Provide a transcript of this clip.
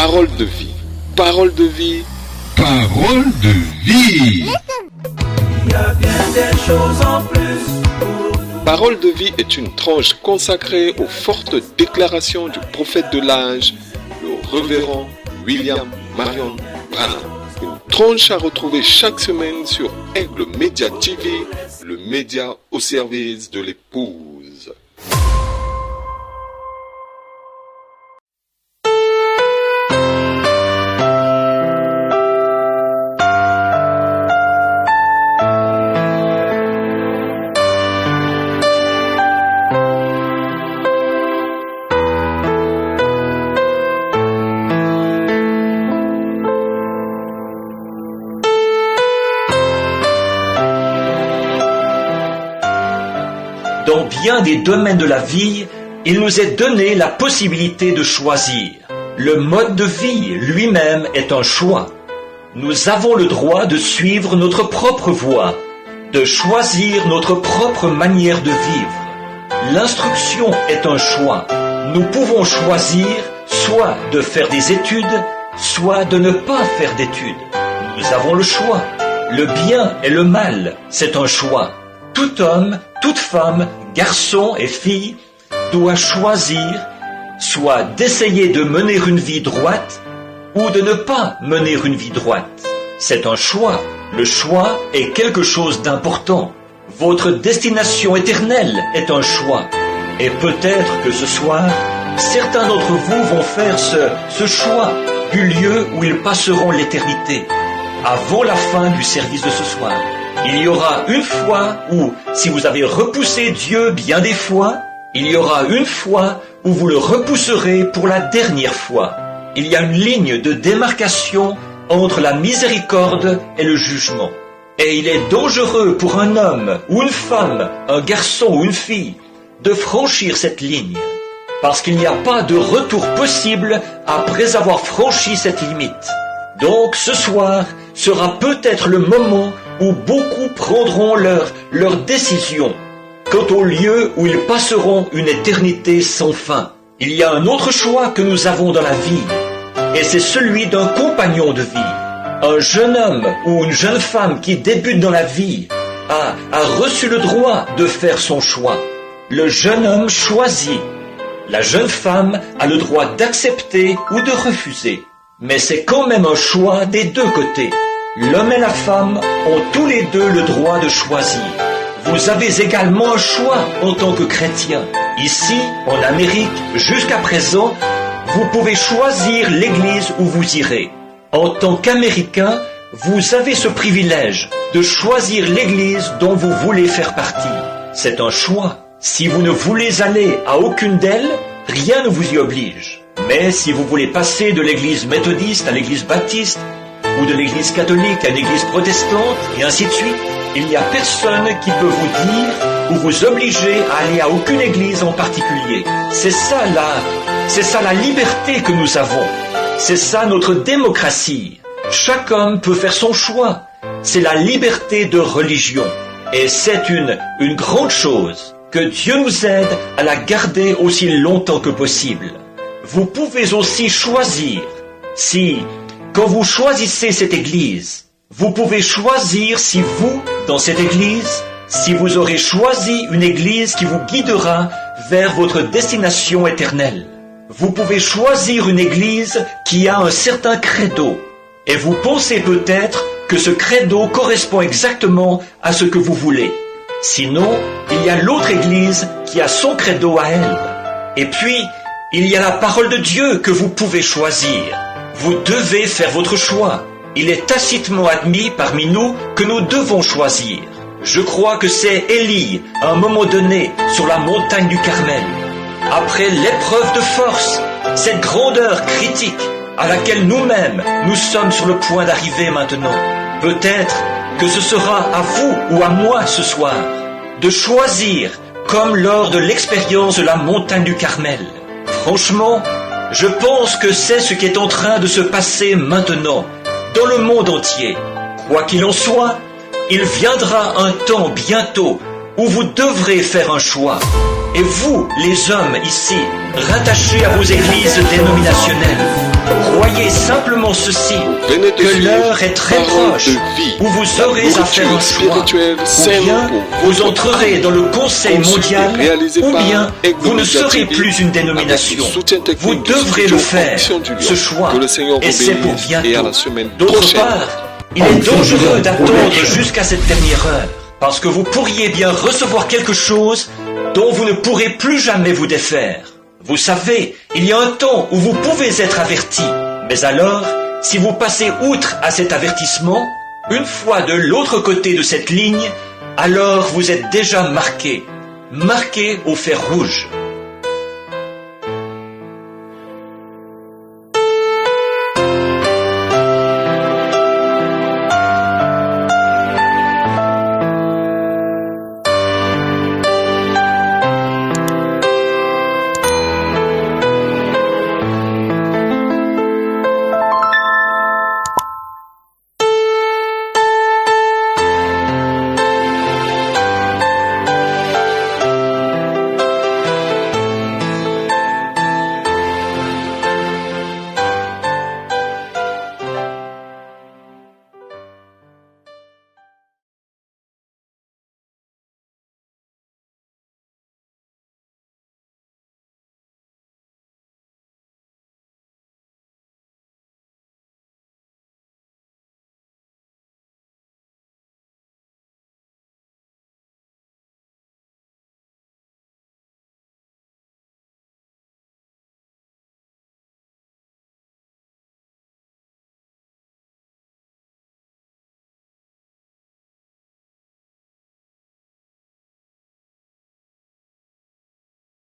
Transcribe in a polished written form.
Parole de vie. Parole de vie. Parole de vie. Il y a bien des choses en plus pour nous. Parole de vie est une tranche consacrée aux fortes déclarations du prophète de l'âge, le révérend William Marion Branham. Une tranche à retrouver chaque semaine sur Aigle Media TV, le média au service de l'épouse. Dans bien des domaines de la vie, il nous est donné la possibilité de choisir. Le mode de vie lui-même est un choix. Nous avons le droit de suivre notre propre voie, de choisir notre propre manière de vivre. L'instruction est un choix. Nous pouvons choisir soit de faire des études, soit de ne pas faire d'études. Nous avons le choix. Le bien et le mal, c'est un choix. Tout homme, toute femme, garçon et fille doit choisir soit d'essayer de mener une vie droite ou de ne pas mener une vie droite. C'est un choix. Le choix est quelque chose d'important. Votre destination éternelle est un choix. Et peut-être que ce soir, certains d'entre vous vont faire ce choix du lieu où ils passeront l'éternité, avant la fin du service de ce soir. Il y aura une fois où, si vous avez repoussé Dieu bien des fois, il y aura une fois où vous le repousserez pour la dernière fois. Il y a une ligne de démarcation entre la miséricorde et le jugement. Et il est dangereux pour un homme ou une femme, un garçon ou une fille, de franchir cette ligne. Parce qu'il n'y a pas de retour possible après avoir franchi cette limite. Donc ce soir sera peut-être le moment où beaucoup prendront leur décision quant au lieu où ils passeront une éternité sans fin. Il y a un autre choix que nous avons dans la vie, et c'est celui d'un compagnon de vie. Un jeune homme ou une jeune femme qui débute dans la vie a reçu le droit de faire son choix. Le jeune homme choisit. La jeune femme a le droit d'accepter ou de refuser. Mais c'est quand même un choix des deux côtés. L'homme et la femme ont tous les deux le droit de choisir. Vous avez également un choix en tant que chrétien. Ici, en Amérique, jusqu'à présent, vous pouvez choisir l'église où vous irez. En tant qu'Américain, vous avez ce privilège de choisir l'église dont vous voulez faire partie. C'est un choix. Si vous ne voulez aller à aucune d'elles, rien ne vous y oblige. Mais si vous voulez passer de l'église méthodiste à l'église baptiste, ou de l'église catholique à l'église protestante, et ainsi de suite, il n'y a personne qui peut vous dire ou vous obliger à aller à aucune église en particulier. C'est ça la liberté que nous avons. C'est ça notre démocratie. Chaque homme peut faire son choix. C'est la liberté de religion. Et c'est une grande chose. Que Dieu nous aide à la garder aussi longtemps que possible. Vous pouvez aussi choisir. Quand vous choisissez cette église, vous pouvez choisir si vous, dans cette église, si vous aurez choisi une église qui vous guidera vers votre destination éternelle. Vous pouvez choisir une église qui a un certain credo. Et vous pensez peut-être que ce credo correspond exactement à ce que vous voulez. Sinon, il y a l'autre église qui a son credo à elle. Et puis, il y a la parole de Dieu que vous pouvez choisir. Vous devez faire votre choix. Il est tacitement admis parmi nous que nous devons choisir. Je crois que c'est Élie, à un moment donné, sur la montagne du Carmel. Après l'épreuve de force, cette grandeur critique à laquelle nous-mêmes, nous sommes sur le point d'arriver maintenant. Peut-être que ce sera à vous ou à moi ce soir de choisir comme lors de l'expérience de la montagne du Carmel. Franchement, je pense que c'est ce qui est en train de se passer maintenant dans le monde entier. Quoi qu'il en soit, il viendra un temps bientôt où vous devrez faire un choix. Et vous, les hommes ici, rattachés à vos églises dénominationnelles, croyez simplement ceci, Venez de que suivre l'heure est très Parole proche, de vie, où vous la aurez à faire un nourriture choix. spirituelle Ou saine bien pour vous votre entrerez âme. dans le Conseil Conçu et mondial, réalisé ou par bien vous ne Egnomedia serez TV, plus une avec le dénomination. soutien technique Vous du devrez studio le faire, Action du Lion. ce choix, Que le Seigneur vous et c'est pour bénisse et à la bientôt. semaine D'autre prochaine. part, il est dangereux d'attendre jusqu'à cette dernière heure, parce que vous pourriez bien recevoir quelque chose dont vous ne pourrez plus jamais vous défaire. Vous savez, il y a un temps où vous pouvez être averti, mais alors, si vous passez outre à cet avertissement, une fois de l'autre côté de cette ligne, alors vous êtes déjà marqué au fer rouge.